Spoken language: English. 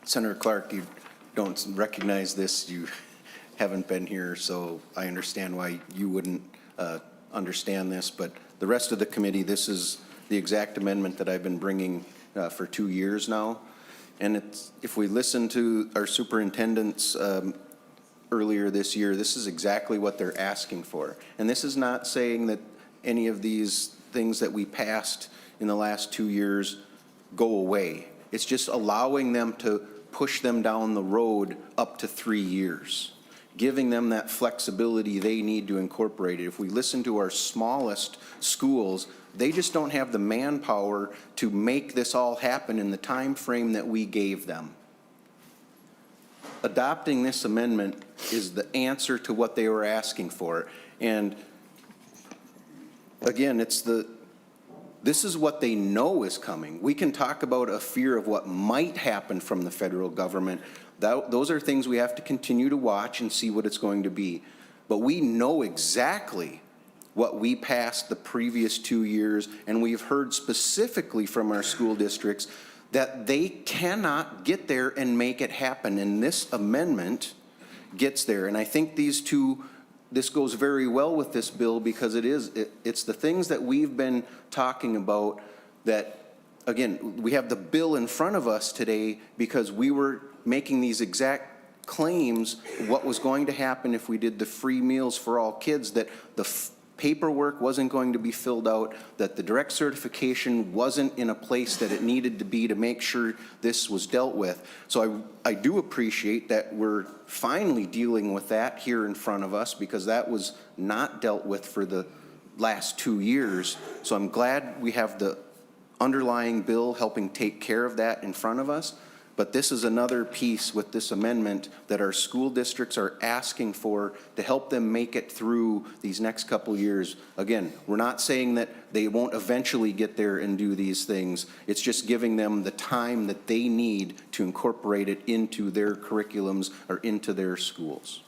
Senator Clark, you don't recognize this. You haven't been here, so I understand why you wouldn't understand this. But the rest of the committee, this is the exact amendment that I've been bringing for 2 years now. And it's, if we listen to our superintendents earlier this year, this is exactly what they're asking for. And this is not saying that any of these things that we passed in the last 2 years go away. It's just allowing them to push them down the road up to 3 years, giving them that flexibility they need to incorporate it. If we listen to our smallest schools, they just don't have the manpower to make this all happen in the time frame that we gave them. Adopting this amendment is the answer to what they were asking for. And again, this is what they know is coming. We can talk about a fear of what might happen from the federal government. Those are things we have to continue to watch and see what it's going to be. But we know exactly what we passed the previous 2 years, and we've heard specifically from our school districts that they cannot get there and make it happen. And this amendment gets there. And I think this goes very well with this bill, because it's the things that we've been talking about that, again, we have the bill in front of us today because we were making these exact claims, what was going to happen if we did the free meals for all kids, that the paperwork wasn't going to be filled out, that the direct certification wasn't in a place that it needed to be to make sure this was dealt with. So I do appreciate that we're finally dealing with that here in front of us, because that was not dealt with for the last 2 years. So I'm glad we have the underlying bill helping take care of that in front of us. But this is another piece with this amendment that our school districts are asking for to help them make it through these next couple years. Again, we're not saying that they won't eventually get there and do these things. It's just giving them the time that they need to incorporate it into their curriculums or into their schools.